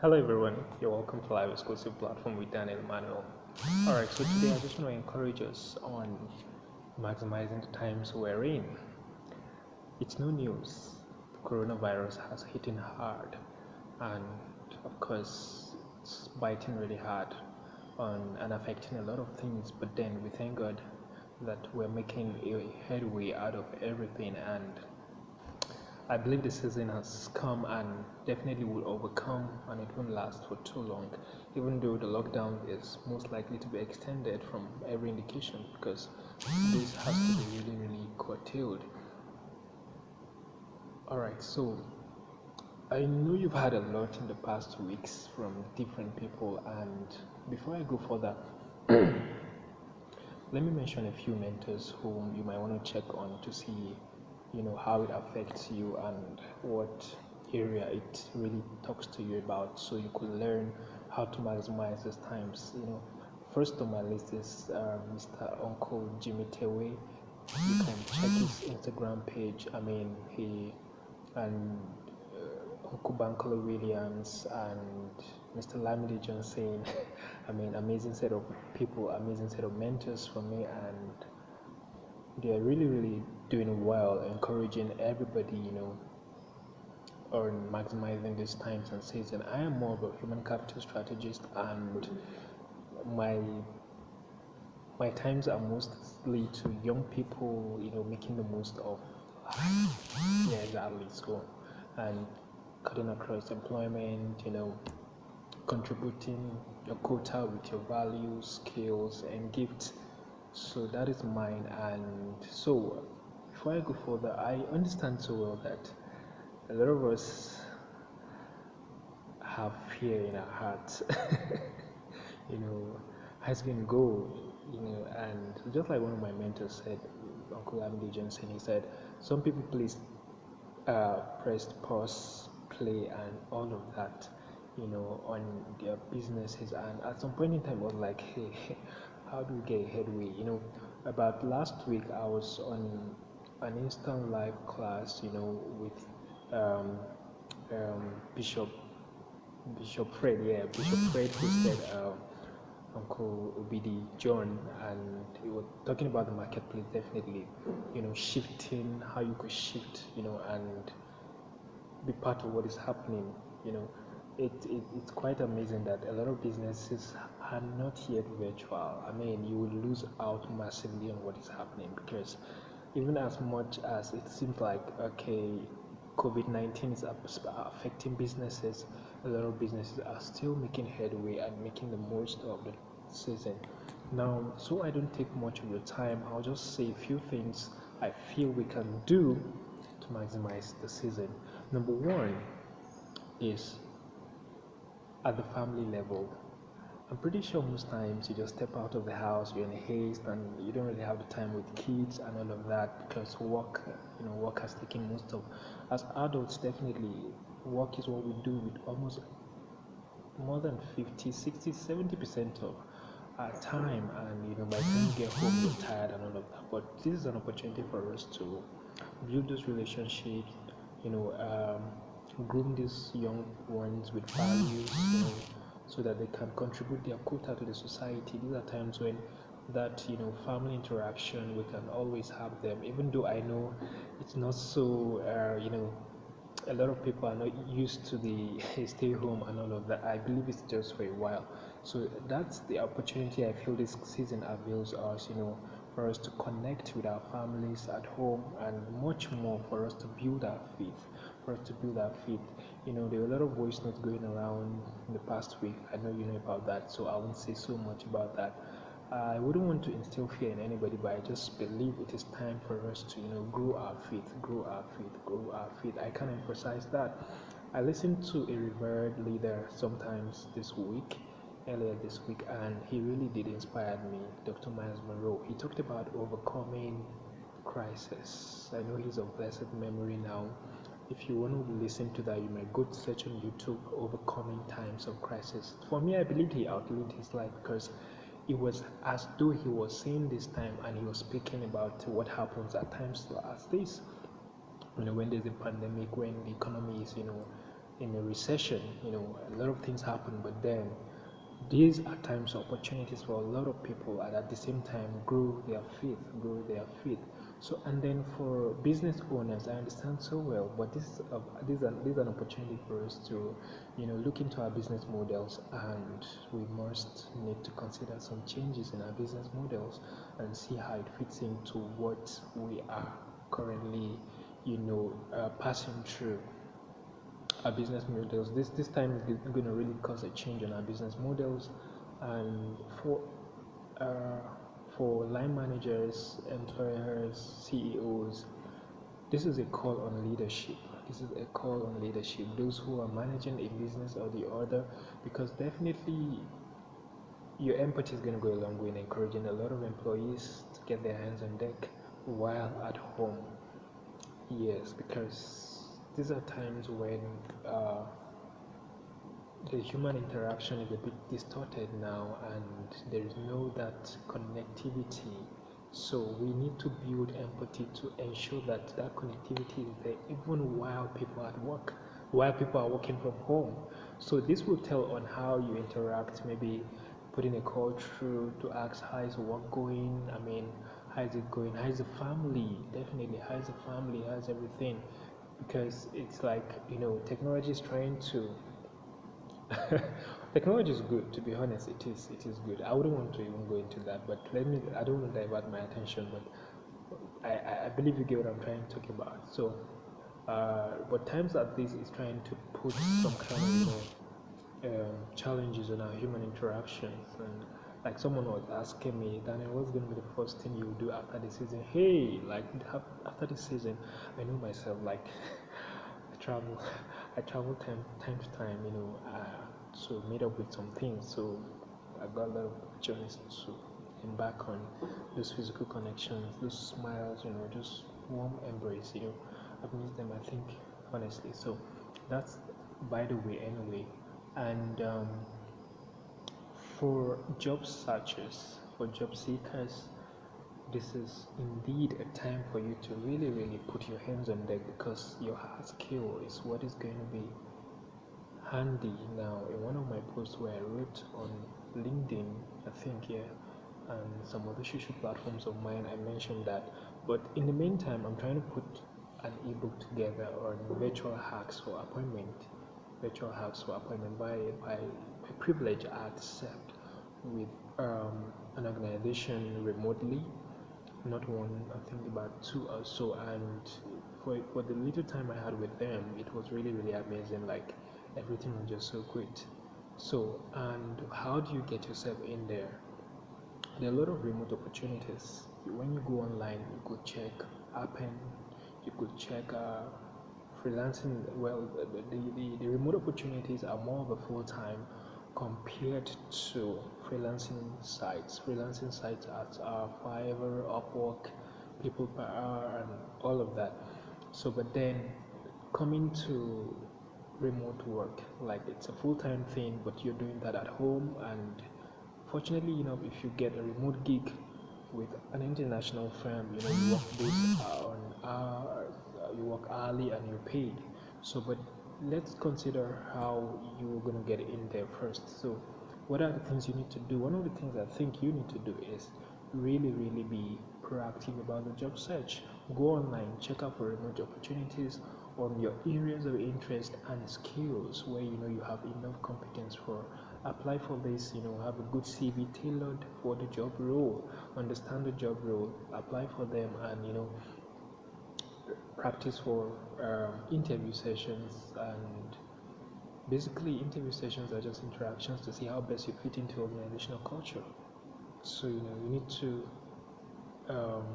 Hello everyone, you're welcome to Live Exclusive Platform with Daniel Manuel. Alright, so today I just want to encourage us on maximizing the times we're in. It's no news. The coronavirus has hitting hard, and of course it's biting really hard on and affecting a lot of things, but then we thank God that we're making a headway out of everything, and I believe the season has come and definitely will overcome, and it won't last for too long, even though the lockdown is most likely to be extended from every indication, because this has to be really, really curtailed. Alright, so I know you've had a lot in the past weeks from different people, and before I go further, let me mention a few mentors whom you might want to check on to see, how it affects you and what area it really talks to you about, so you could learn how to maximize these times. First on my list is Mr. Uncle Jimmy Tewe. You can check his Instagram page. I mean, he and Uncle Bankole Williams and Mr. Lamidi Johnson. I mean, amazing set of people, amazing set of mentors for me, and they are really, really doing well, encouraging everybody, on maximizing these times and season. I am more of a human capital strategist, and my my times are mostly to young people, making the most of life. Yeah, exactly. So, and cutting across employment, contributing your quota with your values, skills, and gifts. So that is mine. And so, before I go further, I understand so well that a lot of us have fear in our hearts. you know, as can go, and just like one of my mentors said, Uncle Amity Johnson, he said, some people please pressed pause, play, and all of that, on their businesses. And at some point in time, I was like, hey, how do we get a headway? About last week, I was on an instant live class, with um, Bishop Fred, yeah, Bishop Fred, who said Uncle Obidi John, and he was talking about the marketplace, definitely, shifting, how you could shift, and be part of what is happening. It's quite amazing that a lot of businesses are not yet virtual. I mean, you will lose out massively on what is happening, because even as much as it seems like, okay, COVID-19 is affecting businesses, a lot of businesses are still making headway and making the most of the season. Now, so I don't take much of your time, I'll just say a few things I feel we can do to maximize the season. Number one is at the family level. I'm pretty sure most times you just step out of the house, you're in haste, and you don't really have the time with kids and all of that, because work has taken most of. As adults, definitely, work is what we do with almost more than 50, 60, 70% of our time, and by the time you get home, you're tired and all of that. But this is an opportunity for us to build those relationships, groom these young ones with values, so that they can contribute their quota to the society. These are times when that family interaction, we can always have them, even though I know it's not so a lot of people are not used to the stay home and all of that. I believe it's just for a while. So that's the opportunity I feel this season avails us, for us to connect with our families at home, and much more for us to build our faith. For us to build our faith. There were a lot of voice notes going around in the past week. I know you know about that, so I won't say so much about that. I wouldn't want to instill fear in anybody, but I just believe it is time for us to, grow our faith, grow our faith, grow our faith. I can emphasize that. I listened to a revered leader sometimes earlier this week, and he really did inspire me, Dr. Miles Monroe. He talked about overcoming crisis. I know he's of blessed memory now. If you want to listen to that, you might go to search on YouTube, Overcoming Times of Crisis. For me, I believe he outlived his life, because it was as though he was saying this time, and he was speaking about what happens at times as this. When there's a pandemic, when the economy is, in a recession, a lot of things happen, but then these are times of opportunities for a lot of people, and at the same time grow their faith. So, and then for business owners, I understand so well, but this is an opportunity for us to, look into our business models, and we must need to consider some changes in our business models and see how it fits into what we are currently, passing through our business models. This time is going to really cause a change in our business models, and uh, for line managers, employers, CEOs, this is a call on leadership. This is a call on leadership. Those who are managing a business or the other, because definitely your empathy is going to go a long way in encouraging a lot of employees to get their hands on deck while at home. Yes, because these are times when uh, the human interaction is a bit distorted now, and there is no that connectivity. So we need to build empathy to ensure that that connectivity is there even while people are at work, while people are working from home. So this will tell on how you interact, maybe putting a call through to ask how is work going. I mean, how is it going? How is the family? Definitely, how is the family? How is everything? Because it's like, technology is trying to technology is good, to be honest. It is good. I wouldn't want to even go into that, but I don't want to divert my attention, but I believe you get what I'm trying to talk about. So but times like this is trying to put some kind of challenges in our human interactions. And like someone was asking me, Daniel, what's going to be the first thing you do after the season? Hey, like after the season, I know myself, like I travel, I travel time to time, to meet up with some things. So I got a lot of opportunities to embark on those physical connections, those smiles, just warm embrace. I've missed them, I think, honestly. So that's by the way, anyway. And for job searchers, for job seekers, this is indeed a time for you to really, really put your hands on deck, because your hard skill is what is going to be handy now. In one of my posts where I wrote on LinkedIn, I think, yeah, and some other social platforms of mine, I mentioned that. But in the meantime, I'm trying to put an ebook together on virtual hacks for appointment. Virtual hacks for appointment by privilege I accept with an organization remotely, not one, I think about two or so. And for the little time I had with them, it was really, really amazing. Like everything was just so great. So, and how do you get yourself in there? There are a lot of remote opportunities. When you go online, you could check Appen, you could check freelancing. Well, the remote opportunities are more of a full time compared to freelancing sites at Fiverr, Upwork, People Per Hour, and all of that. So, but then coming to remote work, like it's a full time thing, but you're doing that at home. And fortunately enough, if you get a remote gig with an international firm, you work based on you work hourly and you're paid. So, but let's consider how you're going to get in there first. So, what are the things you need to do? One of the things I think you need to do is really, really be proactive about the job search. Go online, check out for remote opportunities on your areas of interest and skills where you have enough competence for. Apply for this, have a good CV tailored for the job role, understand the job role, apply for them, and practice for interview sessions. And basically, interview sessions are just interactions to see how best you fit into organizational culture. So you need to um,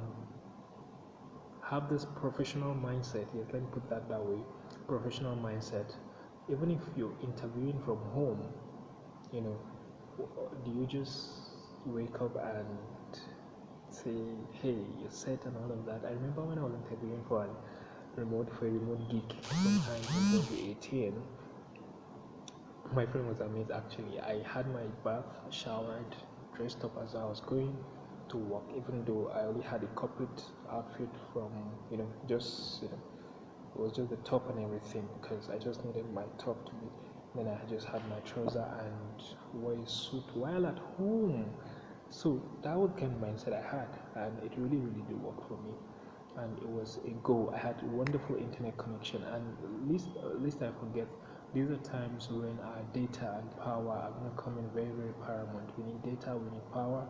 have this professional mindset. Yes, let me put that way. Professional mindset. Even if you're interviewing from home, you know, do you just wake up and say, "Hey, you're set" and all of that? I remember when I was interviewing for a remote gig sometime in 2018. My friend was amazed actually. I had my bath, showered, dressed up as I was going to work, even though I only had a corporate outfit from, just It was just the top and everything because I just needed my top to be. Then I just had my trouser and wore a suit while at home. So that was the kind of mindset I had, and it really, really did work for me. And it was a go. I had a wonderful internet connection, and least I forget. These are times when our data and power are going to come in very, very paramount. We need data, we need power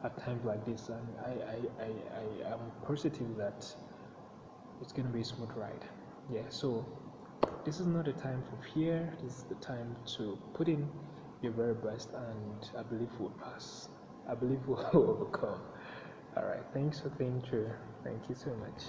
at times like this, and I am positive that it's going to be a smooth ride. Yeah, so this is not a time for fear, this is the time to put in your very best, and I believe we'll pass. I believe we'll overcome. All right, thanks for being true. Thank you so much.